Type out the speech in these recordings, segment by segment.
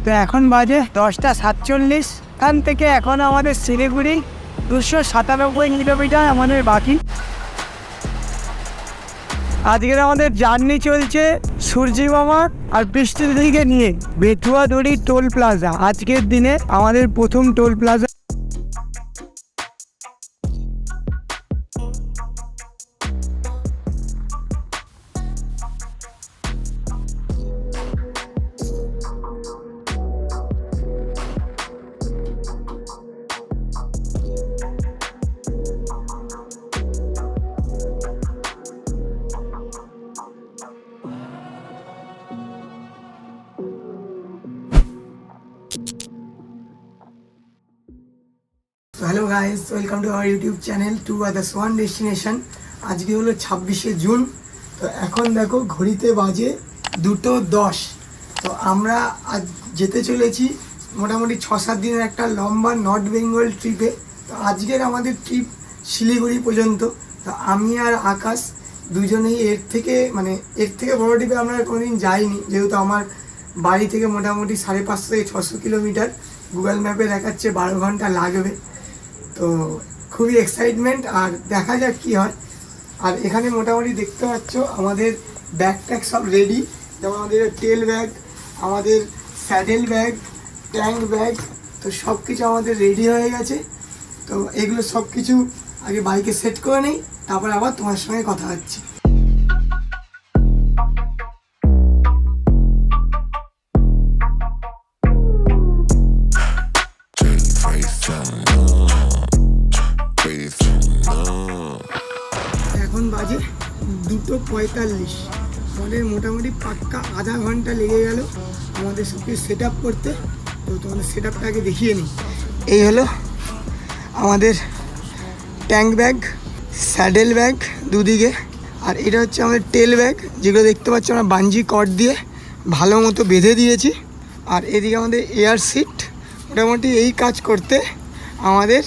তো এখন বাজে 10:47। এখান থেকে এখন আমাদের শিলিগুড়ি 297 কিলোমিটার আমাদের বাকি। আজকের আমাদের জার্নি চলছে সূর্যি মামা আর বৃষ্টির দিকে নিয়ে বেথুয়াদড়ি টোল প্লাজা। আজকের দিনে আমাদের প্রথম toll plaza. Hello guys, welcome to our YouTube channel to others one destination. আজকে হলো 26শে জুন। তো এখন দেখো ঘড়িতে বাজে 2:10। তো আমরা আজ যেতে চলেছি মোটামুটি 6-7 দিনের একটা লম্বা নর্থ বেঙ্গল ট্রিপে। তো আজকের আমাদের ট্রিপ শিলিগুড়ি পর্যন্ত। তো আমি আর আকাশ দুজনেই এর থেকে বড় ট্রিপে আমরা কোনোদিন যাইনি, যেহেতু আমার বাড়ি থেকে মোটামুটি 550 থেকে 600 কিলোমিটার। গুগল ম্যাপে দেখাচ্ছে 12 ঘন্টা লাগবে। তো খুবই এক্সাইটমেন্ট, আর দেখা যাক কী হয়। আর এখানে মোটামুটি দেখতে পাচ্ছ আমাদের ব্যাগ ট্যাগ সব রেডি। যেমন আমাদের টেল ব্যাগ, আমাদের স্যাডেল ব্যাগ, ট্যাঙ্ক ব্যাগ, তো সব কিছু আমাদের রেডি হয়ে গেছে। তো এগুলো সব কিছু আগে বাইকে সেট করে নিই, তারপর আবার তোমার সঙ্গে কথা হচ্ছে। এখন বাজে 2:45। আমাদের মোটামুটি পাক্কা আধা ঘন্টা লেগে গেল আমাদের সব কিছু সেট আপ করতে। তো তোমাদের সেট আপটা আগে দেখিয়ে নিই। এই হলো আমাদের ট্যাঙ্ক ব্যাগ, স্যাডেল ব্যাগ দুদিকে, আর এটা হচ্ছে আমাদের টেল ব্যাগ, যেগুলো দেখতে পাচ্ছ আমরা বাঞ্জি কর্ড দিয়ে ভালো মতো বেঁধে দিয়েছি। আর এদিকে আমাদের এয়ার সিট। মোটামুটি এই কাজ করতে আমাদের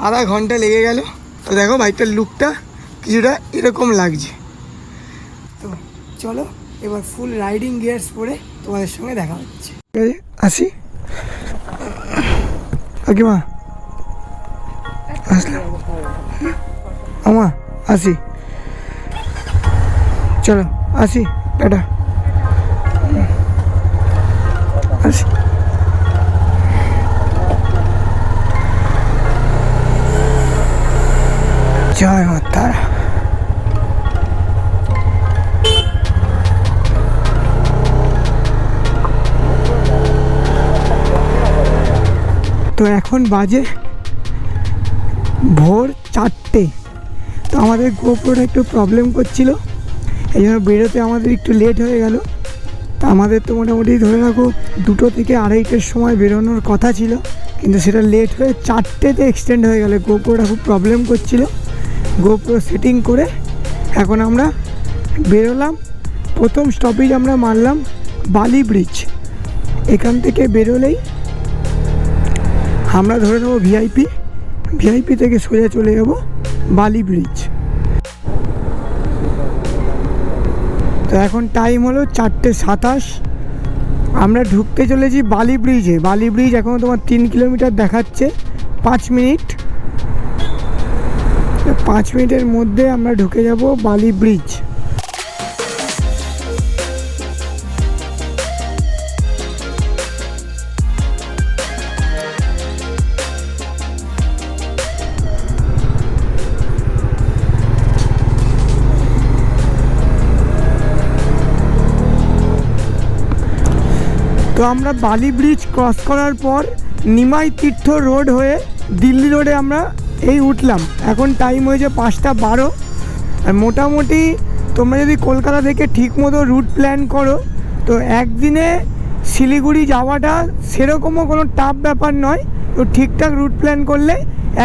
আধা ঘন্টা লেগে গেল। তো দেখো বাইকটার লুকটা কিছুটা এরকম লাগছে। তো চলো এবার ফুল রাইডিং গিয়ার্স পরে তোমাদের সঙ্গে দেখা হচ্ছে। ঠিক আছে, আসি কাকিমা, আসলাম আমা, আসি, চলো আসি, টাটা, আসি। জয় মা তারা। তো এখন বাজে ভোর 4টে। তো আমাদের গোপ্রোটা একটু প্রবলেম করছিল, এই জন্য বেরোতে আমাদের একটু লেট হয়ে গেল। তো আমাদের তো মোটামুটি ধরে রাখো 2টো থেকে 2:30টার সময় বেরোনোর কথা ছিল, কিন্তু সেটা লেট হয়ে 4টেতে এক্সটেন্ড হয়ে গেলে গোপ্রোটা খুব প্রবলেম করছিল। গোপ্রো সেটিং করে এখন আমরা বেরোলাম। প্রথম স্টপেজ আমরা মারলাম বালি ব্রিজ। এখান থেকে বেরোলেই আমরা ধরে নেবো ভিআইপি থেকে সোজা চলে যাব বালি ব্রিজ। তো এখন টাইম হলো 4:27। আমরা ঢুকতে চলেছি বালি ব্রিজে। বালি ব্রিজ এখনও তোমার 3 কিলোমিটার দেখাচ্ছে, 5 মিনিট। 5 মিনিটের মধ্যে আমরা ঢুকে যাব বালি ব্রিজ। তো আমরা বালি ব্রিজ ক্রস করার পর নিমাই তীর্থ রোড হয়ে দিল্লি রোডে আমরা এই উঠলাম। এখন টাইম হয়েছে 5:12। আর মোটামুটি তোমরা যদি কলকাতা থেকে ঠিকমতো রুট প্ল্যান করো, তো একদিনে শিলিগুড়ি যাওয়াটা সেরকমও কোনো টাফ ব্যাপার নয়। তো ঠিকঠাক রুট প্ল্যান করলে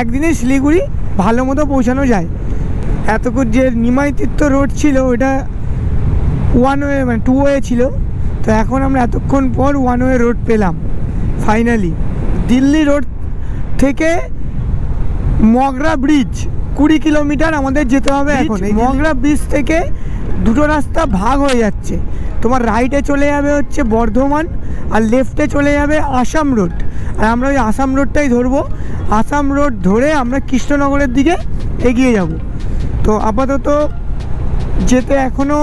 একদিনে শিলিগুড়ি ভালো মতো পৌঁছানো যায়। এতক্ষণ যে নিমাই তীর্থ রোড ছিল ওটা 1 ওয়ে 2 ওয়ে ছিল। তো এখন আমরা এতক্ষণ পর 1 ওয়ে রোড পেলাম ফাইনালি। দিল্লি রোড থেকে মগরা ব্রিজ 20 কিলোমিটার আমাদের যেতে হবে। এখন এই মগরা ব্রিজ থেকে দুটো রাস্তা ভাগ হয়ে যাচ্ছে। তোমার রাইটে চলে যাবে হচ্ছে বর্ধমান, আর লেফটে চলে যাবে আসাম রোড। আর আমরা ওই আসাম রোডটাই ধরবো। আসাম রোড ধরে আমরা কৃষ্ণনগরের দিকে এগিয়ে যাব। তো আপাতত যেতে এখনও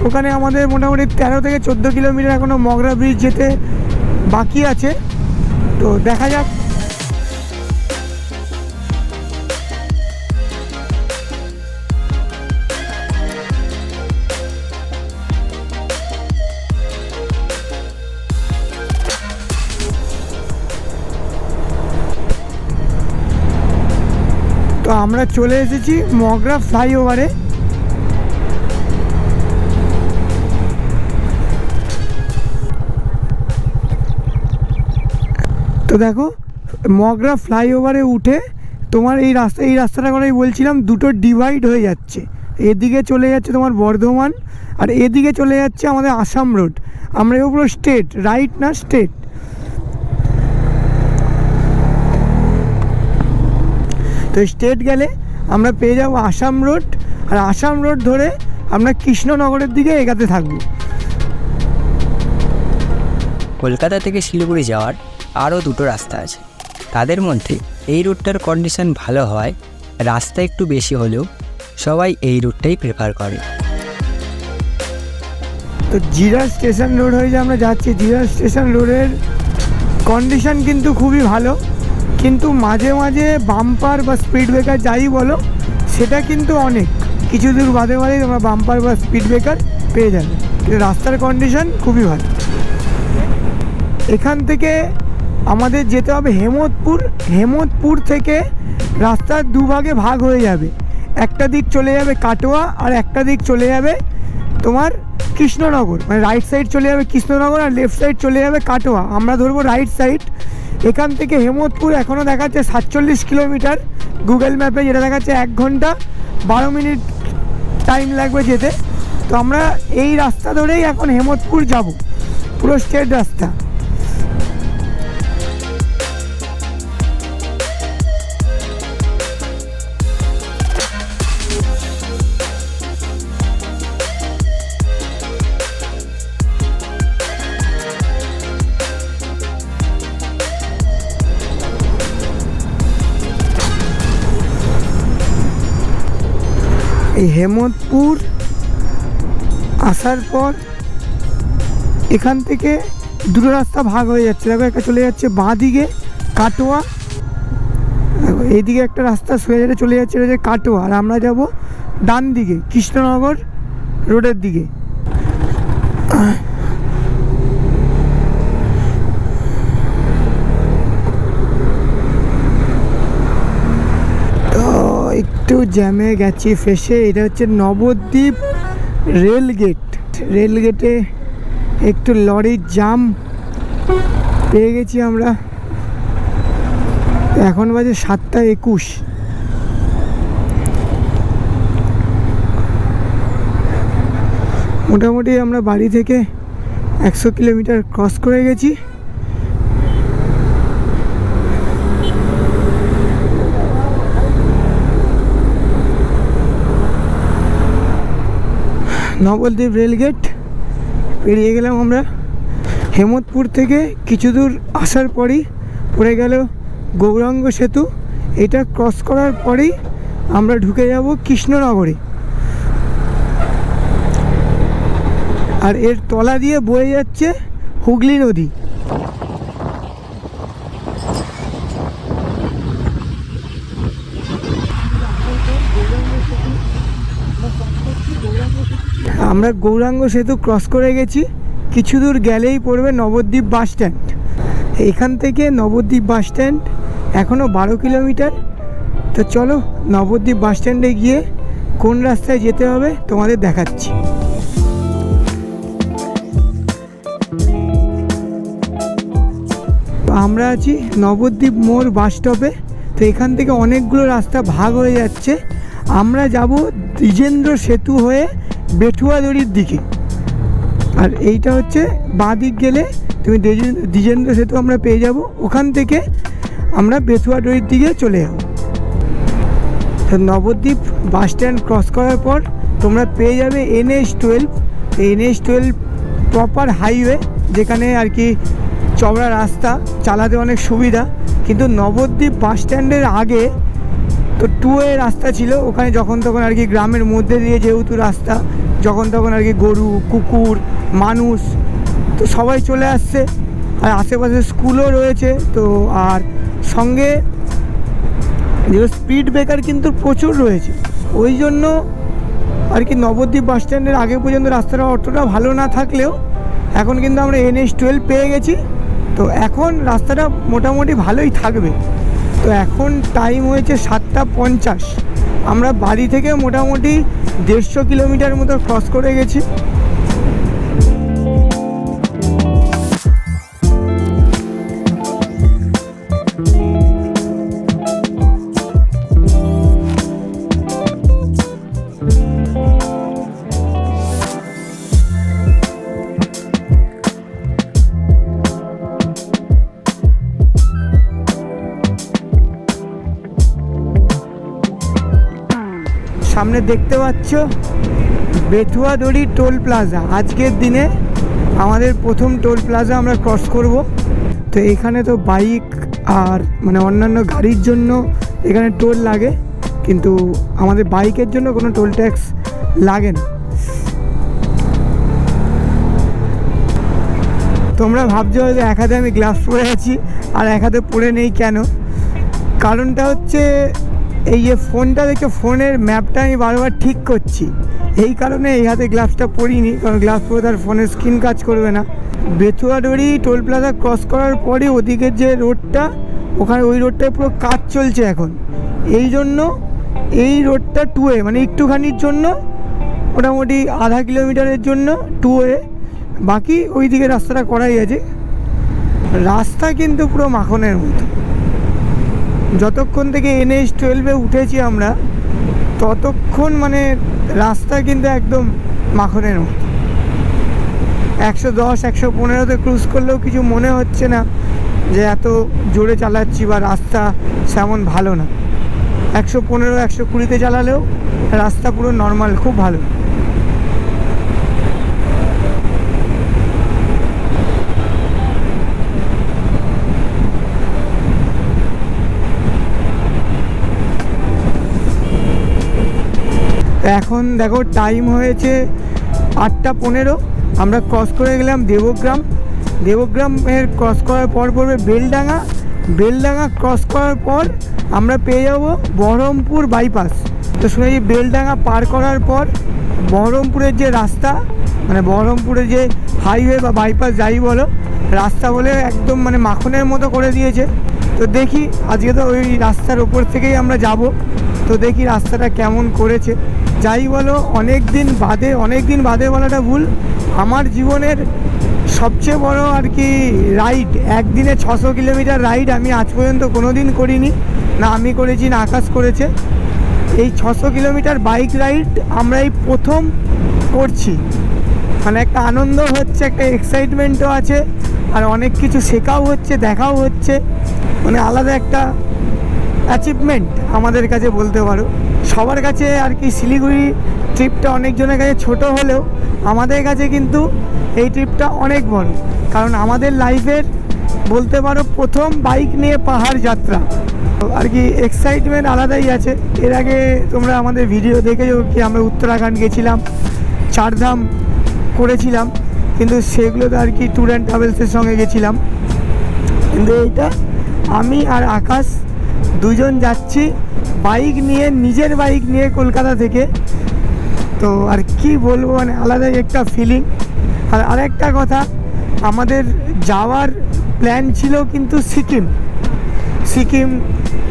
ওখানে আমাদের মোটামুটি 13 থেকে 14 কিলোমিটার এখনও মগরা ব্রিজ যেতে বাকি আছে। তো দেখা যাক। তো আমরা চলে এসেছি মগরা ফ্লাইওভারে। তো দেখো মগরা ফ্লাইওভারে উঠে তোমার এই রাস্তাটা করেই বলছিলাম দুটো ডিভাইড হয়ে যাচ্ছে। এদিকে চলে যাচ্ছে তোমার বর্ধমান, আর এদিকে চলে যাচ্ছে আমাদের আসাম রোড। আমরা এর পুরো স্টেট, রাইট না স্টেট। তো স্টেট গেলে আমরা পেয়ে যাবো আসাম রোড, আর আসাম রোড ধরে আমরা কৃষ্ণনগরের দিকে এগাতে থাকবো। কলকাতা থেকে শিলিগুড়ি যাওয়ার আরও দুটো রাস্তা আছে, তাদের মধ্যে এই রুটটার কন্ডিশন ভালো হয়, রাস্তা একটু বেশি হলেও সবাই এই রুটটাই প্রেফার করে। তো জিরা স্টেশন রোড হয়ে যে আমরা যাচ্ছি। জিরা স্টেশন রোডের কন্ডিশন কিন্তু খুবই ভালো, কিন্তু মাঝে মাঝে বাম্পার বা স্পিড ব্রেকার যাই বলো, সেটা কিন্তু অনেক কিছু দূর বাদে বাদেই তোমরা বাম্পার বা স্পিড ব্রেকার পেয়ে যাবে। কিন্তু রাস্তার কন্ডিশন খুবই ভালো। এখান থেকে আমাদের যেতে হবে হেমতপুর। হেমতপুর থেকে রাস্তার দুভাগে ভাগ হয়ে যাবে, একটা দিক চলে যাবে কাটোয়া, আর একটা দিক চলে যাবে তোমার কৃষ্ণনগর। মানে রাইট সাইড চলে যাবে কৃষ্ণনগর, আর লেফট সাইড চলে যাবে কাটোয়া। আমরা ধরবো রাইট সাইড। এখান থেকে হেমতপুর এখনও দেখাচ্ছে 47 কিলোমিটার গুগল ম্যাপে, যেটা দেখাচ্ছে 1 ঘন্টা 12 মিনিট টাইম লাগবে যেতে। তো আমরা এই রাস্তা ধরেই এখন হেমতপুর যাব, পুরো স্ট্রেট রাস্তা। এই হেমতপুর আসার পর এখান থেকে দুটো রাস্তা ভাগ হয়ে যাচ্ছে। দেখো একটা চলে যাচ্ছে বাঁ দিকে কাটোয়া, এইদিকে একটা রাস্তা সোজা চলে যাচ্ছে এটা হচ্ছে কাটোয়া, আর আমরা যাব ডান দিকে কৃষ্ণনগর রোডের দিকে। একটু জ্যামে গেছি ফেসে। এটা হচ্ছে নবদ্বীপ রেলগেট। রেলগেটে একটু লরির জাম পেয়ে গেছি আমরা। এখন বাজে 7:21। মোটামুটি আমরা বাড়ি থেকে 100 কিলোমিটার ক্রস করে গেছি। নবদ্বীপ রেলগেট পেরিয়ে গেলাম আমরা। হেমতপুর থেকে কিছু দূর আসার পরই পড়ে গেল গৌরাঙ্গ সেতু। এটা ক্রস করার পরেই আমরা ঢুকে যাব কৃষ্ণনগরে, আর এর তলা দিয়ে বয়ে যাচ্ছে হুগলি নদী। আমরা গৌরাঙ্গ সেতু ক্রস করে গেছি। কিছু দূর গেলেই পড়বে নবদ্বীপ বাস স্ট্যান্ড। এখান থেকে নবদ্বীপ বাস স্ট্যান্ড এখনও 12 কিলোমিটার। তো চলো নবদ্বীপ বাস স্ট্যান্ডে গিয়ে কোন রাস্তায় যেতে হবে তোমাদের দেখাচ্ছি। আমরা আছি নবদ্বীপ মোড় বাস স্টপে। তো এখান থেকে অনেকগুলো রাস্তা ভাগ হয়ে যাচ্ছে। আমরা যাব দ্বিজেন্দ্র সেতু হয়ে বেঠুয়াদড়ির দিকে, আর এইটা হচ্ছে বাঁ দিক গেলে তুমি দ্বিজেন্দ্র সেতু আমরা পেয়ে যাব। ওখান থেকে আমরা বেথুয়াডড়ির দিকে চলে যাব। তো নবদ্বীপ বাস স্ট্যান্ড ক্রস করার পর তোমরা পেয়ে যাবে NH12। NH12 প্রপার হাইওয়ে, যেখানে আর কি চওড়া রাস্তা, চালাতে অনেক সুবিধা। কিন্তু নবদ্বীপ বাস স্ট্যান্ডের আগে তো 2 রাস্তা ছিল, ওখানে যখন তখন আর কি গ্রামের মধ্যে দিয়ে যেহেতু রাস্তা, যখন তখন আর কি গরু, কুকুর, মানুষ তো সবাই চলে আসছে, আর আশেপাশে স্কুলও রয়েছে। তো আর সঙ্গে যেগুলো স্পিড ব্রেকার কিন্তু প্রচুর রয়েছে, ওই জন্য আর কি নবদ্বীপ বাস স্ট্যান্ডের আগে পর্যন্ত রাস্তাটা অতটা ভালো না থাকলেও এখন কিন্তু আমরা NH12 পেয়ে গেছি। তো এখন রাস্তাটা মোটামুটি ভালোই থাকবে। তো এখন টাইম হয়েছে 7:50। আমরা বাড়ি থেকে মোটামুটি 150 কিলোমিটার মতো ক্রস করে গেছি। সামনে দেখতে পাচ্ছ বেথুয়াদড়ি টোল প্লাজা। আজকের দিনে আমাদের প্রথম টোল প্লাজা আমরা ক্রস করব। তো এখানে তো বাইক আর মানে অন্যান্য গাড়ির জন্য এখানে টোল লাগে, কিন্তু আমাদের বাইকের জন্য কোনো টোল ট্যাক্স লাগে না। তোমরা ভাবছো যে এক হাতে আমি গ্লাভস পরে আছি আর এক হাতে পরে নেই কেন? কারণটা হচ্ছে এই যে ফোনটা দেখে ফোনের ম্যাপটা আমি বারবার ঠিক করছি, এই কারণে এই হাতে গ্লাভসটা পরিনি, কারণ গ্লাভস পরে তার ফোনের স্ক্রিন কাজ করবে না। বেথুয়াদড়ি টোল প্লাজা ক্রস করার পরে ওদিকের যে রোডটা, ওখানে ওই রোডটায় পুরো কাজ চলছে এখন, এই জন্য এই রোডটা 2 মানে একটুখানির জন্য মোটামুটি আধা কিলোমিটারের জন্য 2 বাকি ওই দিকে রাস্তাটা করাই আছে। রাস্তা কিন্তু পুরো মাখনের মতো। যতক্ষণ থেকে NH12 উঠেছি আমরা ততক্ষণ মানে রাস্তা কিন্তু একদম মাখনের মতো। 110 115-তে ক্রুজ করলেও কিছু মনে হচ্ছে না যে এত জোরে চালাচ্ছি বা রাস্তা সেমন ভালো না। 115 120-তে চালালেও রাস্তা পুরো নর্মাল, খুব ভালো। এখন দেখো টাইম হয়েছে 8:15। আমরা ক্রস করে গেলাম দেবগ্রাম। দেবগ্রামের ক্রস করার পর পড়বে বেলডাঙ্গা। বেলডাঙ্গা ক্রস করার পর আমরা পেয়ে যাব বহরমপুর বাইপাস। তো শুনেছি বেলডাঙ্গা পার করার পর বহরমপুরের যে রাস্তা, মানে বহরমপুরের যে হাইওয়ে বা বাইপাস যাই বলো, রাস্তা বলে একদম মানে মাখনের মতো করে দিয়েছে। তো দেখি, আজকে তো ওই রাস্তার ওপর থেকেই আমরা যাব, তো দেখি রাস্তাটা কেমন করেছে। যাই বলো, অনেক দিন বাদে বলাটা ভুল, আমার জীবনের সবচেয়ে বড় আর কি রাইড, একদিনে 600 কিলোমিটার রাইড আমি আজ পর্যন্ত কোনো দিন করিনি, না আমি করেছি না আকাশ করেছে। এই 600 কিলোমিটার বাইক রাইড আমরা এই প্রথম করছি, মানে একটা আনন্দ হচ্ছে, একটা এক্সাইটমেন্টও আছে, আর অনেক কিছু শেখাও হচ্ছে, দেখাও হচ্ছে, মানে আলাদা একটা অ্যাচিভমেন্ট আমাদের কাছে বলতে পারো। সবার কাছে আর কি শিলিগুড়ি ট্রিপটা অনেকজনের কাছে ছোট হলেও আমাদের কাছে কিন্তু এই ট্রিপটা অনেক বড়, কারণ আমাদের লাইফের বলতে পারো প্রথম বাইক নিয়ে পাহাড় যাত্রা, আর কি এক্সাইটমেন্ট আলাদাই আছে। এর আগে তোমরা আমাদের ভিডিও দেখেছো কি আমরা উত্তরাখণ্ড গেছিলাম, 4 ধাম করেছিলাম, কিন্তু সেগুলোতে আর কি ট্যুর অ্যান্ড ট্রাভেলসের সঙ্গে গেছিলাম। কিন্তু এইটা আমি আর আকাশ দুজন যাচ্ছি বাইক নিয়ে, নিজের বাইক নিয়ে কলকাতা থেকে। তো আর কি বলবো, মানে আলাদাই একটা ফিলিং। আর আরেকটা কথা, আমাদের যাওয়ার প্ল্যান ছিল কিন্তু সিকিম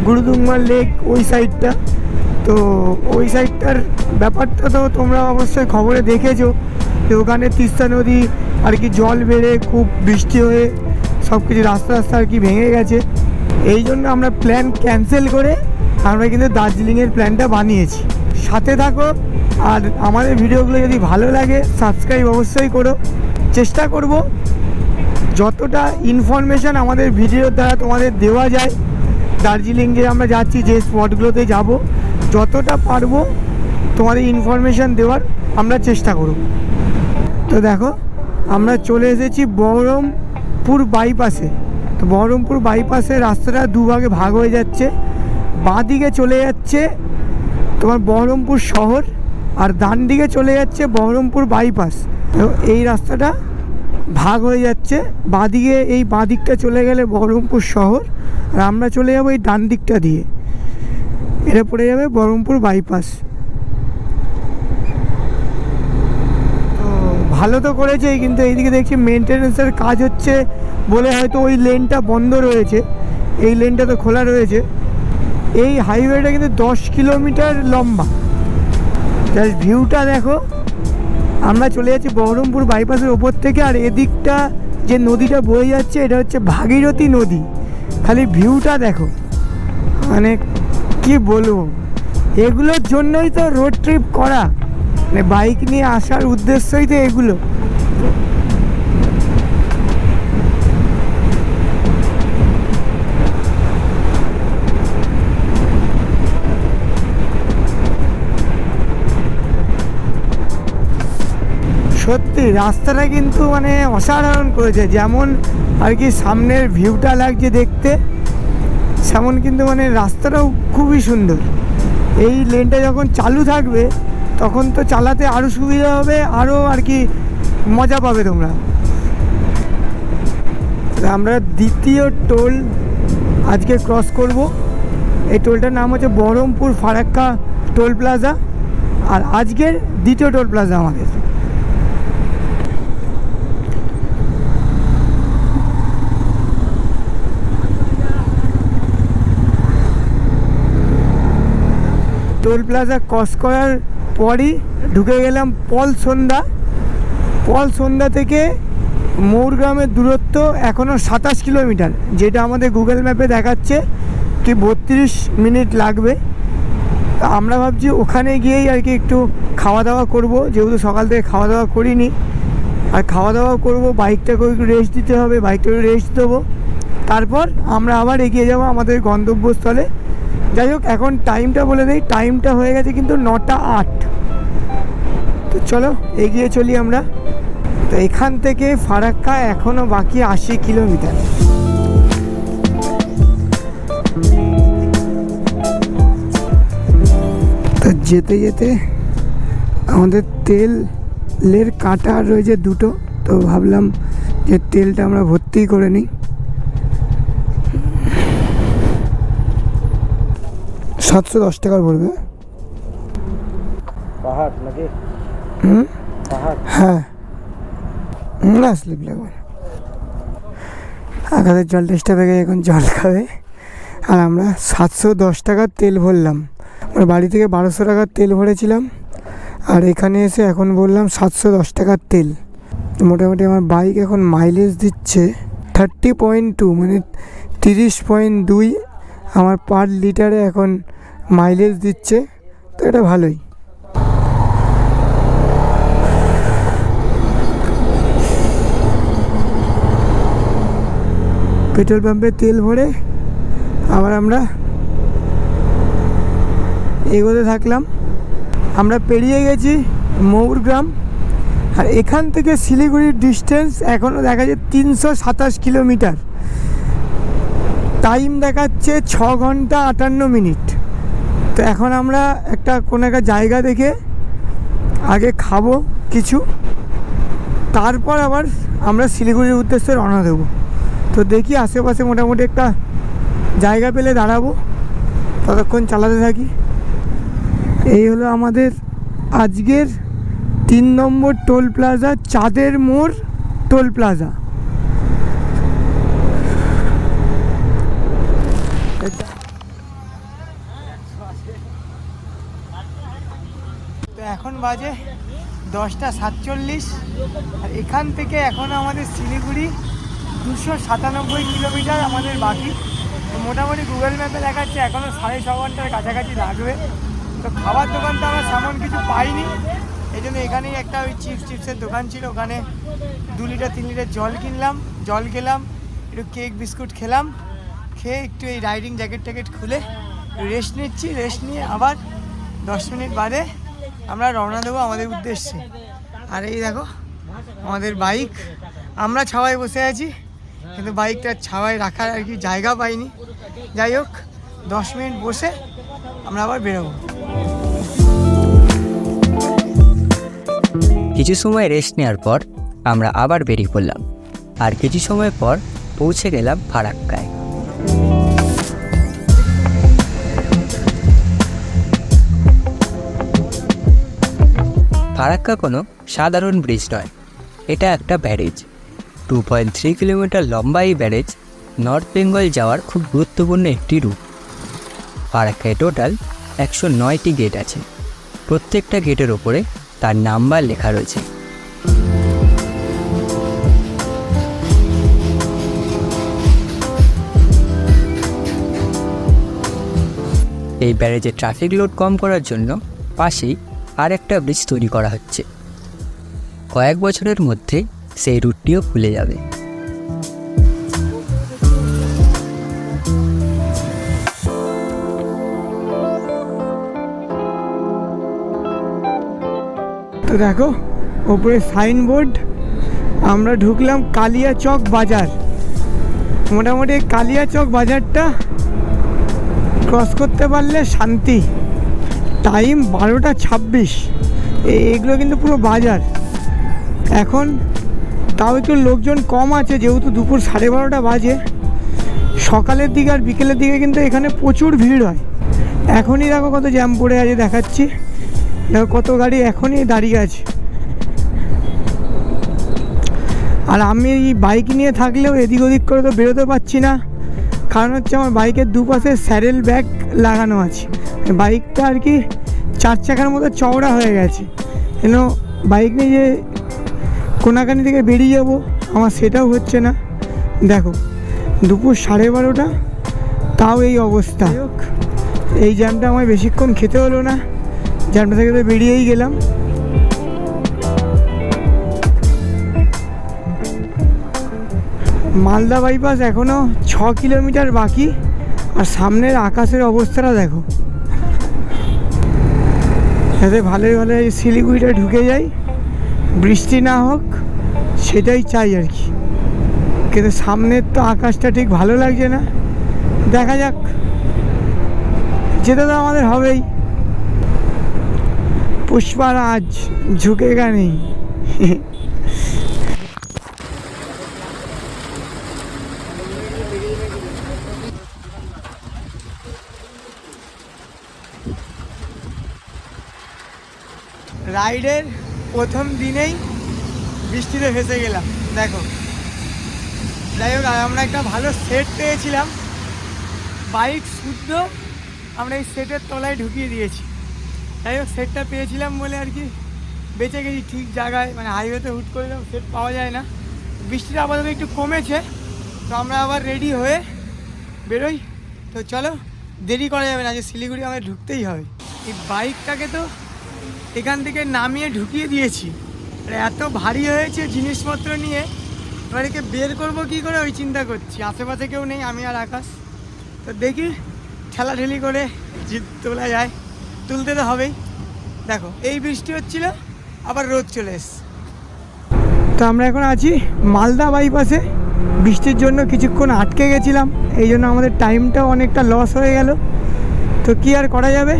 গুরুদুম্বার লেক ওই সাইডটা। তো ওই সাইডটার ব্যাপারটা তো তোমরা অবশ্যই খবরে দেখেছো যে ওখানে তিস্তা নদী আর কি জল বেড়ে খুব বৃষ্টি হয়ে সব কিছু রাস্তা আর কি ভেঙে গেছে। এই জন্য আমরা প্ল্যান ক্যান্সেল করে আমরা কিন্তু দার্জিলিংয়ের প্ল্যানটা বানিয়েছি। সাথে থাকো, আর আমাদের ভিডিওগুলো যদি ভালো লাগে সাবস্ক্রাইব অবশ্যই করো। চেষ্টা করব যতটা ইনফরমেশান আমাদের ভিডিওর দ্বারা তোমাদের দেওয়া যায়, দার্জিলিং যে আমরা যাচ্ছি যে স্পটগুলোতে যাব, যতটা পারবো তোমাদের ইনফরমেশান দেওয়ার আমরা চেষ্টা করব। তো দেখো আমরা চলে এসেছি বহরমপুর বাইপাসে। তো বহরমপুর বাইপাসে রাস্তাটা দুভাগে ভাগ হয়ে যাচ্ছে। বাঁ দিকে চলে যাচ্ছে তোমার বহরমপুর শহর, আর ডান দিকে চলে যাচ্ছে বহরমপুর বাইপাস। তো এই রাস্তাটা ভাগ হয়ে যাচ্ছে। বাঁদিকে এই বাঁ দিকটা চলে গেলে বহরমপুর শহর, আর আমরা চলে যাবো এই ডান দিকটা দিয়ে, এটা পড়ে যাবে বহরমপুর বাইপাস। তো ভালো তো করেছে, কিন্তু এইদিকে দেখছি মেনটেন্যান্সের কাজ হচ্ছে বলে হয়তো ওই লেনটা বন্ধ রয়েছে, এই লেনটা তো খোলা রয়েছে। এই হাইওয়েটা কিন্তু 10 কিলোমিটার লম্বা। জাস্ট ভিউটা দেখো, আমরা চলে যাচ্ছি বহরমপুর বাইপাসের ওপর থেকে, আর এদিকটা যে নদীটা বয়ে যাচ্ছে এটা হচ্ছে ভাগীরথী নদী। খালি ভিউটা দেখো, মানে কি বলবো, এগুলোর জন্যই তো রোড ট্রিপ করা, মানে বাইক নিয়ে আসার উদ্দেশ্যই তো এগুলো। সত্যি রাস্তাটা কিন্তু মানে অসাধারণ করেছে, যেমন আর কি সামনের ভিউটা লাগছে দেখতে, সেমন কিন্তু মানে রাস্তাটাও খুবই সুন্দর। এই লেনটা যখন চালু থাকবে তখন তো চালাতে আরও সুবিধা হবে, আরও আর কি মজা পাবে তোমরা। আমরা দ্বিতীয় টোল আজকে ক্রস করব। এই টোলটার নাম হচ্ছে বহরমপুর ফারাক্কা টোল প্লাজা, আর আজকের দ্বিতীয় টোল প্লাজা আমাদের। টোল প্লাজা ক্রস করার পরই ঢুকে গেলাম পল সন্ধ্যা থেকে মৌরগ্রামের দূরত্ব এখনও 27 কিলোমিটার, যেটা আমাদের গুগল ম্যাপে দেখাচ্ছে কি 32 মিনিট লাগবে। আমরা ভাবছি ওখানে গিয়েই আর কি একটু খাওয়া দাওয়া করব, যেহেতু সকাল থেকে খাওয়া দাওয়া করিনি, আর খাওয়া দাওয়া করব, বাইকটাকেও একটু রেস্ট দিতে হবে, বাইকটাকে রেস্ট দেবো, তারপর আমরা আবার এগিয়ে যাব আমাদের গন্তব্যস্থলে। যাই হোক, এখন টাইমটা বলে দিই, টাইমটা হয়ে গেছে কিন্তু 9টা 8। তো চলো এগিয়ে চলি আমরা। তো এখান থেকে ফারাক্কা এখনও বাকি 80 কিলোমিটার। তো যেতে যেতে আমাদের তেলের কাঁটা রয়েছে দুটো, তো ভাবলাম যে তেলটা আমরা ভর্তি করে নিই। 710 টাকার পড়বে। পাহাড় নাকি? পাহাড়, হ্যাঁ, না স্লিপ লাগবে। আগাদের জল টেস্টটা পেয়ে এখন জল খাবে, আর আমরা 710 টাকার তেল ভরলাম। আমরা বাড়ি থেকে 1200 টাকার তেল ভরেছিলাম, আর এখানে এসে এখন বললাম 710 টাকার তেল। মোটামুটি আমার বাইক এখন মাইলেজ দিচ্ছে 30.2, মানে 30.2 আমার পার লিটারে এখন মাইলেজ দিচ্ছে। তো এটা ভালোই। পেট্রোল পাম্পে তেল ভরে আবার আমরা এগোতে থাকলাম। আমরা পেরিয়ে গেছি মৌরগ্রাম, আর এখান থেকে শিলিগুড়ির ডিস্টেন্স এখনও দেখা যায় 327 কিলোমিটার। টাইম দেখাচ্ছে 6 ঘন্টা 58 মিনিট। তো এখন আমরা কোনো একটা জায়গা দেখে আগে খাবো কিছু, তারপর আবার আমরা শিলিগুড়ির উদ্দেশ্যে রওনা দেবো। তো দেখি আশেপাশে মোটামুটি একটা জায়গা পেলে দাঁড়াবো, ততক্ষণ চালাতে থাকি। এই হলো আমাদের আজকের 3 নম্বর টোল প্লাজা, চাঁদের মোড় টোল প্লাজা। তো এখন বাজে 10টা 47, আর এখান থেকে এখন আমাদের শিলিগুড়ি 297 কিলোমিটার আমাদের বাকি। তো মোটামুটি গুগল ম্যাপে দেখাচ্ছে এখনও 6.5 ঘন্টার কাছাকাছি লাগবে। তো খাবার দোকান তো আমরা সেমন কিছু পাইনি, এই জন্য এখানেই একটা ওই চিপসের দোকান ছিল, ওখানে 2 লিটার 3 লিটার জল কিনলাম, জল খেলাম, একটু কেক বিস্কুট খেলাম, খেয়ে একটু এই রাইডিং জ্যাকেট ট্যাকেট খুলে রেস্ট নিচ্ছি। রেস্ট নিয়ে আবার 10 মিনিট বাদে আমরা রওনা দেবো আমাদের উদ্দেশ্যে। আর এই দেখো আমাদের বাইক, আমরা ছাওয়ায় বসে আছি কিন্তু বাইকটা ছাওয়ায় রাখার আর কি জায়গা পাইনি। যাই হোক 10 মিনিট বসে আমরা আবার বেরোবো। কিছু সময় রেস্ট নেওয়ার পর আমরা আবার বেরিয়ে পড়লাম, আর কিছু সময় পর পৌঁছে গেলাম ফারাক্কায়। ফারাক্কা কোনো সাধারণ ব্রিজ নয়, এটা একটা ব্যারেজ। 2.3 কিলোমিটার লম্বা এই ব্যারেজ নর্থ বেঙ্গল যাওয়ার খুব গুরুত্বপূর্ণ একটি রুট। ফারাক্কায় টোটাল 109টি গেট আছে, প্রত্যেকটা গেটের ওপরে তার নাম্বার লেখা রয়েছে। এই ব্যারেজে ট্রাফিক লোড কম করার জন্য পাশেই আর একটা ব্রিজ তৈরি করা হচ্ছে। কয়েক বছরের মধ্যে সেই রুটটিও খুলে যাবে। তো দেখো ওপরে সাইনবোর্ড, আমরা ঢুকলাম কালিয়াচক বাজার। মোটামুটি কালিয়াচক বাজারটা ক্রস করতে পারলে শান্তি। টাইম 12:26। এগুলো কিন্তু পুরো বাজার। এখন তাও একটু লোকজন কম আছে যেহেতু দুপুর 12:30 বাজে। সকালের দিকে আর বিকেলের দিকে কিন্তু এখানে প্রচুর ভিড় হয়। এখনই দেখো কত জ্যাম পড়ে আছে, দেখাচ্ছি। দেখো কত গাড়ি এখনই দাঁড়িয়ে আছে। আর আমি এই বাইক নিয়ে থাকলেও এদিক ওদিক করে তো বেরোতে পারছি না, কারণ হচ্ছে আমার বাইকের দুপাশে স্যারেল ব্যাগ লাগানো আছে। বাইকটা আর কি 4 চাকার মতো চওড়া হয়ে গেছে, কেন বাইক নিয়ে যে কোনাকানি থেকে বেরিয়ে যাব আমার সেটাও হচ্ছে না। দেখো দুপুর 12:30, তাও এই অবস্থা। এই জ্যামটা আমার বেশিক্ষণ খেতে হলো না, জ্যামটা থেকে তো বেরিয়েই গেলাম। মালদা বাইপাস এখনও 6 কিলোমিটার বাকি। আর সামনের আকাশের অবস্থাটা দেখো, যাতে ভালোই ভালো শিলিগুড়িটা ঢুকে যাই, বৃষ্টি না হোক সেটাই চাই আর কি। কিন্তু সামনের তো আকাশটা ঠিক ভালো লাগছে না, দেখা যাক। যেতে তো আমাদের হবেই। পুষ্পারাজ ঝুঁকেগা নেই। রাইডের প্রথম দিনেই বৃষ্টিতে ভেসে গেলাম দেখো। যাই হোক আমরা একটা ভালো সেট পেয়েছিলাম, বাইক শুদ্ধ আমরা এই সেটের তলায় ঢুকিয়ে দিয়েছি। যাই হোক সেটটা পেয়েছিলাম বলে আর কি বেঁচে গেছি ঠিক জায়গায়। মানে হাইওয়েতে হুট করে সেট পাওয়া যায় না। বৃষ্টিটা আপাতত একটু কমেছে, তো আমরা আবার রেডি হয়ে বেরোই। তো চলো, দেরি করা যাবে না, যে শিলিগুড়ি আমাদের ঢুকতেই হবে। এই বাইকটাকে তো এখান থেকে নামিয়ে ঢুকিয়ে দিয়েছি, আর এত ভারী হয়েছে জিনিসপত্র নিয়ে, এবার একে বের করবো কী করে ওই চিন্তা করছি। আশেপাশে কেউ নেই, আমি আর আকাশ। তো দেখি ঠেলাঠেলি করে তোলা যায়, তুলতে তো হবেই। দেখো এই বৃষ্টি হচ্ছিল, আবার রোদ চলে এসছে। তো আমরা এখন আছি মালদা বাইপাসে। বৃষ্টির জন্য কিছুক্ষণ আটকে গেছিলাম, এই জন্য আমাদের টাইমটাও অনেকটা লস হয়ে গেল। তো কি আর করা যাবে,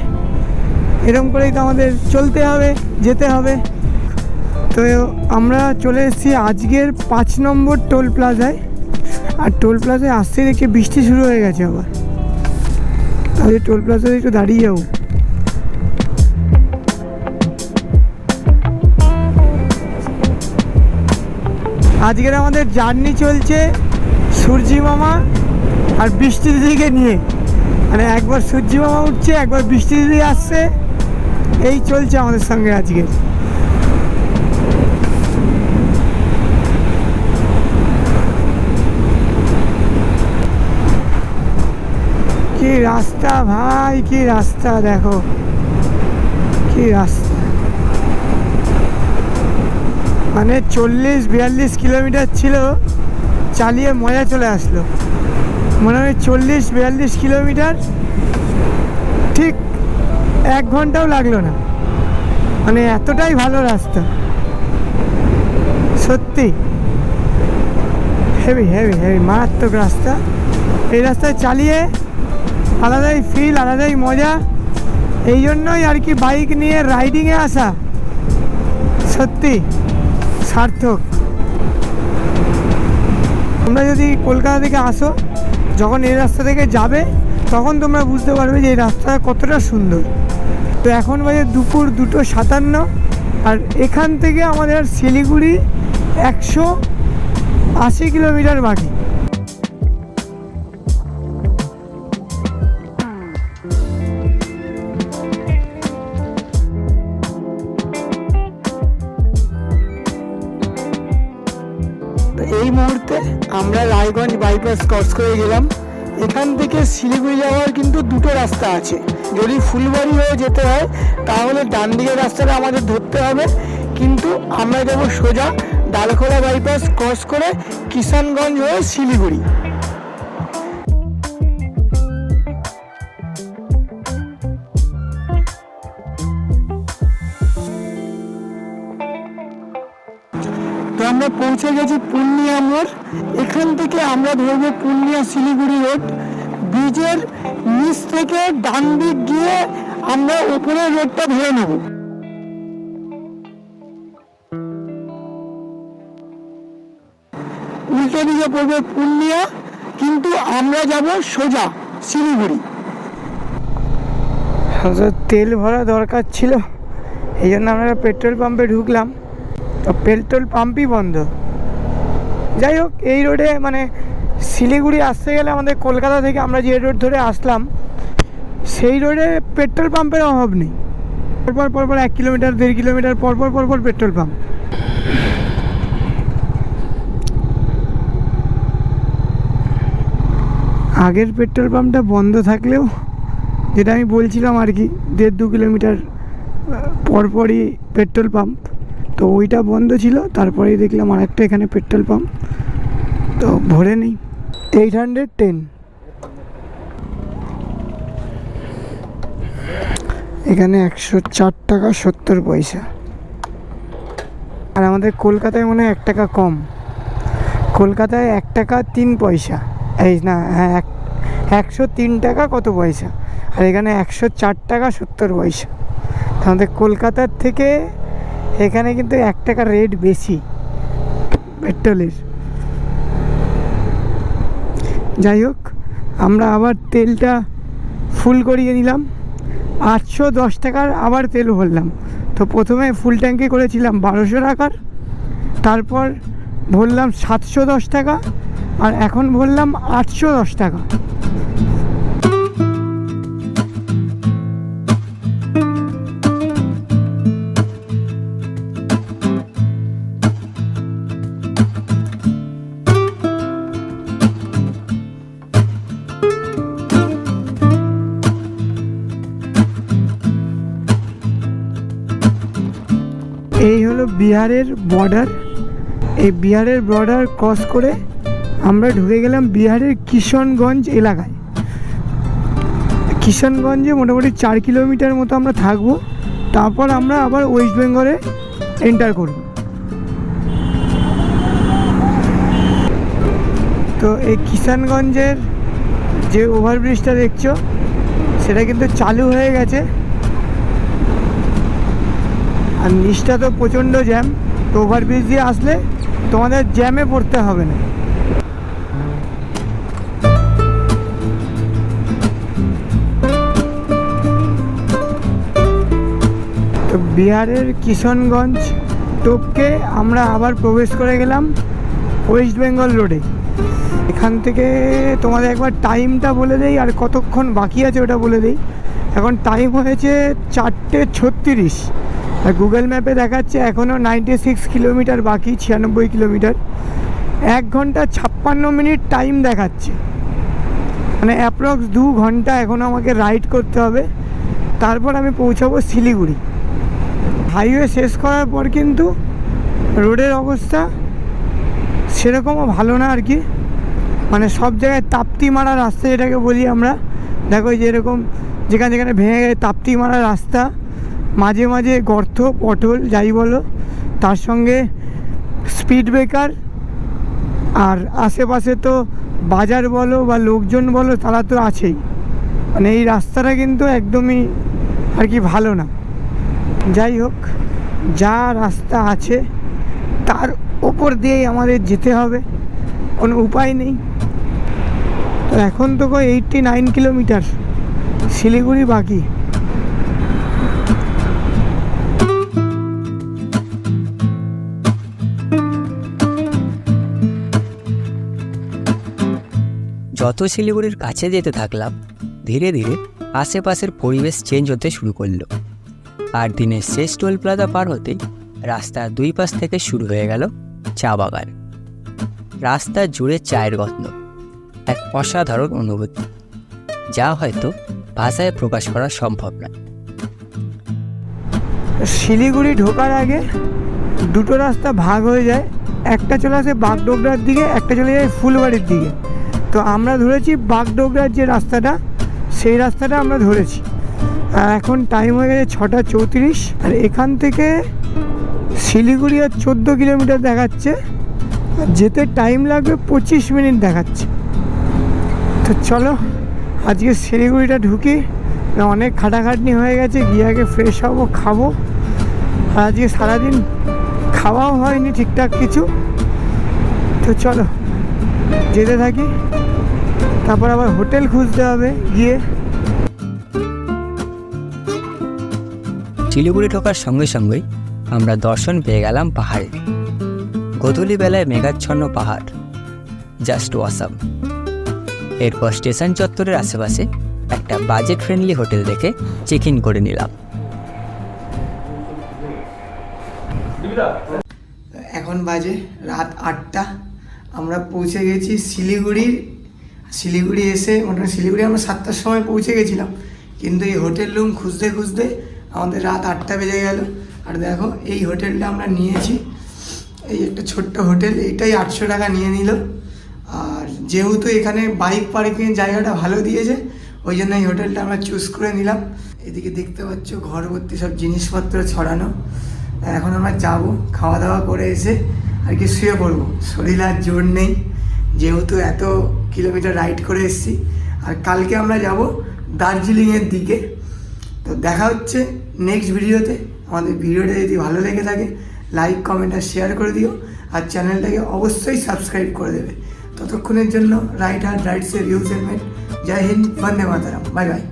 এরকম করেই তো আমাদের চলতে হবে, যেতে হবে। তো আমরা চলে এসেছি আজকের 5 নম্বর টোল প্লাজায়। আর টোল প্লাজায় আসতে দেখে বৃষ্টি শুরু হয়ে গেছে আবার, তাহলে টোল প্লাজায় একটু দাঁড়িয়ে যাবো। আজকের আমাদের জার্নি চলছে সূর্যি মামা আর বৃষ্টি দিদিকে নিয়ে। মানে একবার সূর্যি মামা উঠছে, একবার বৃষ্টি দিদি আসছে, এই চলছে আমাদের সঙ্গে আজকে। কি রাস্তা ভাই, কি রাস্তা দেখো, কি রাস্তা। মানে 40-42 কিলোমিটার ছিল, চালিয়ে মজা চলে আসলো। মনে হয় 40-42 কিলোমিটার ঠিক 1 ঘন্টাও লাগলো না। মানে এতটাই ভালো রাস্তা, সত্যি হেভি হেভি হেভি মারাত্মক রাস্তা। এই রাস্তায় চালিয়ে আলাদাই ফিল, আলাদাই মজা। এই জন্যই আর কি বাইক নিয়ে রাইডিংয়ে আসা সত্যি সার্থক। তোমরা যদি কলকাতা থেকে আসো, যখন এই রাস্তা থেকে যাবে তখন তোমরা বুঝতে পারবে যে এই রাস্তাটা কতটা সুন্দর। তো এখন বাজে দুপুর 2:57, আর এখান থেকে আমাদের শিলিগুড়ি 180 কিলোমিটার বাকি। এই মুহূর্তে আমরা রায়গঞ্জ বাইপাস ক্রস করে গেলাম। এখান থেকে শিলিগুড়ি যাওয়ার কিন্তু দুটো রাস্তা আছে। যদি ফুলবাড়ি হয়ে যেতে হয় তাহলে ডান দিকের রাস্তাটা আমাদের ধরতে হবে, কিন্তু আমরা যাবো সোজা ডালখোলা বাইপাস ক্রস করে কিষানগঞ্জ হয়ে শিলিগুড়ি। তো আমরা পৌঁছে গেছি পূর্ণিয়া মোড়। এখান থেকে আমরা ধরবো পূর্ণিয়া শিলিগুড়ি রোড। ব্রিজের নিচ থেকে ডান দিক গিয়ে আমরা উপরের রোডটা ধরে নেব। উল্টো দিকে পড়বে পূর্ণিয়া, কিন্তু আমরা যাব সোজা শিলিগুড়ি। তেল ভরা দরকার ছিল, এই জন্য আমরা পেট্রোল পাম্পে ঢুকলাম। তো পেট্রোল পাম্পই বন্ধ। যাই হোক, এই রোডে মানে শিলিগুড়ি আসতে গেলে আমাদের কলকাতা থেকে আমরা যে রোড ধরে আসলাম সেই রোডে পেট্রোল পাম্পের অভাব নেই। পরপর পরপর 1 কিলোমিটার 1.5 কিলোমিটার পরপর পরপর পেট্রোল পাম্প। আগের পেট্রোল পাম্পটা বন্ধ থাকলেও, যেটা আমি বলছিলাম আর কি, 1.5-2 কিলোমিটার পরপরই পেট্রোল পাম্প, তো ওইটা বন্ধ ছিল। তারপরেই দেখলাম আর একটা এখানে পেট্রোল পাম্প, তো ভরে নেই। 810 এখানে 104 টাকা 70 পয়সা। আর আমাদের কলকাতায় মনে হয় 1 টাকা কম। কলকাতায় 1 টাকা 3 পয়সা, এই না, হ্যাঁ 103 টাকা কত পয়সা, আর এখানে 104 টাকা 70 পয়সা। আমাদের কলকাতার থেকে এখানে কিন্তু 1 টাকা রেট বেশি পেট্রোলের। যাই হোক, আমরা আবার তেলটা ফুল করিয়ে নিলাম। 810 টাকার আবার তেল ভরলাম। তো প্রথমে ফুল ট্যাঙ্কি করেছিলাম 1200 টাকার, তারপর ভরলাম 710 টাকা, আর এখন ভরলাম 810 টাকা। এই হলো বিহারের বর্ডার। এই বিহারের বর্ডার ক্রস করে আমরা ঢুকে গেলাম বিহারের কিষানগঞ্জ এলাকায়। কিষানগঞ্জে মোটামুটি 4 কিলোমিটার মতো আমরা থাকবো, তারপর আমরা আবার ওয়েস্ট বেঙ্গলে এন্টার করব। তো এই কিষানগঞ্জের যে ওভারব্রিজটা দেখছো সেটা কিন্তু চালু হয়ে গেছে, আর নিচটা তো প্রচণ্ড জ্যাম। তো ওভারব্রিজ দিয়ে আসলে তোমাদের জ্যামে পড়তে হবে না। তো বিহারের কিষানগঞ্জ টপকে আমরা আবার প্রবেশ করে গেলাম ওয়েস্ট বেঙ্গল রোডে। এখান থেকে তোমাদের একবার টাইমটা বলে দেই, আর কতক্ষণ বাকি আছে ওটা বলে দেই। এখন টাইম হয়েছে 4:36, আর গুগল ম্যাপে দেখাচ্ছে এখনও 96 কিলোমিটার বাকি, 96 কিলোমিটার। 1 ঘন্টা 56 মিনিট টাইম দেখাচ্ছে, মানে অ্যাপ্রক্স 2 ঘন্টা এখনও আমাকে রাইড করতে হবে, তারপর আমি পৌঁছাবো শিলিগুড়ি। হাইওয়ে শেষ করার পর কিন্তু রোডের অবস্থা সেরকমও ভালো না আর কি। মানে সব জায়গায় তাপ্তি মারা রাস্তা যেটাকে বলি আমরা, দেখো যে এরকম যেখানে যেখানে ভেঙে গেছে তাপ্তি মারা রাস্তা, মাঝে মাঝে গর্ত পটল যাই বলো, তার সঙ্গে স্পিড ব্রেকার, আর আশেপাশে তো বাজার বলো বা লোকজন বলো তারা তো আছেই। মানে এই রাস্তাটা কিন্তু একদমই আর কি ভালো না। যাই হোক, যা রাস্তা আছে তার ওপর দিয়েই আমাদের যেতে হবে, কোনো উপায় নেই। তো এখন তো 89 কিলোমিটার, শিলিগুড়ি বাকি। যত শিলিগুড়ির কাছে যেতে থাকলাম, ধীরে ধীরে আশেপাশের পরিবেশ চেঞ্জ হতে শুরু করলো। আর দিনের শেষ টোল প্লাজা পার হতেই রাস্তার দুই পাশ থেকে শুরু হয়ে গেল চা বাগান। রাস্তা জুড়ে চায়ের গন্ধ, এক অসাধারণ অনুভূতি যা হয়তো ভাষায় প্রকাশ করা সম্ভব নয়। শিলিগুড়ি ঢোকার আগে দুটো রাস্তা ভাগ হয়ে যায়, একটা চলে আসে বাগডোগরার দিকে, একটা চলে যায় ফুলবাড়ির দিকে। তো আমরা ধরেছি বাগডোগরার যে রাস্তাটা, সেই রাস্তাটা আমরা ধরেছি। আর এখন টাইম হয়ে গেছে 6:34, আর এখান থেকে শিলিগুড়ি আর 14 কিলোমিটার দেখাচ্ছে, আর যেতে টাইম লাগবে 25 মিনিট দেখাচ্ছে। তো চলো আজকে শিলিগুড়িটা ঢুকি, অনেক খাটাখাটনি হয়ে গেছে, গিয়ে আগে ফ্রেশ হবো, খাবো। আর আজকে সারাদিন খাওয়াও হয়নি ঠিকঠাক কিছু। তো চলো যেতে থাকি, তারপর আবার হোটেল খুঁজতে হবে গিয়ে। শিলিগুড়ি ঢোকার সঙ্গে সঙ্গেই আমরা দর্শন পেয়ে গেলাম পাহাড়ে। গোধূলি বেলায় মেঘাচ্ছন্ন পাহাড়, জাস্ট ওয়াসাম। এরপর স্টেশন চত্বরের আশেপাশে একটা বাজেট ফ্রেন্ডলি হোটেল দেখে চেক ইন করে নিলাম। এখন বাজে রাত 8টা, আমরা পৌঁছে গেছি শিলিগুড়ি এসে মোটামুটি শিলিগুড়ি আমরা 7টার সময় পৌঁছে গেছিলাম, কিন্তু এই হোটেল রুম খুঁজতে খুঁজতে আমাদের রাত 8টা বেজে গেল। আর দেখো এই হোটেলটা আমরা নিয়েছি, এই একটা ছোট্ট হোটেল, এইটাই 800 টাকা নিয়ে নিল। আর যেহেতু এখানে বাইক পার্কিংয়ের জায়গাটা ভালো দিয়েছে, ওই জন্য এই হোটেলটা আমরা চুজ করে নিলাম। এদিকে দেখতে পাচ্ছ ঘর ভর্তি সব জিনিসপত্র ছড়ানো। এখন আমরা যাবো, খাওয়া দাওয়া করে এসে আর কি শুয়ে পড়বো। শরীর আর জোর নেই, যেহেতু এত কিলোমিটার রাইড করে এসেছি। আর কালকে আমরা যাব দার্জিলিংয়ের দিকে। তো দেখা হচ্ছে নেক্সট ভিডিওতে। আমাদের ভিডিওটা যদি ভালো লেগে থাকে লাইক, কমেন্ট আর শেয়ার করে দিও, আর চ্যানেলটাকে অবশ্যই সাবস্ক্রাইব করে দেবে। ততক্ষণের জন্য রাইট হার্ট রাইটসের ভিউজ হেলমেট। জয় হিন্দ, বন্দে মাতরম, বাই বাই।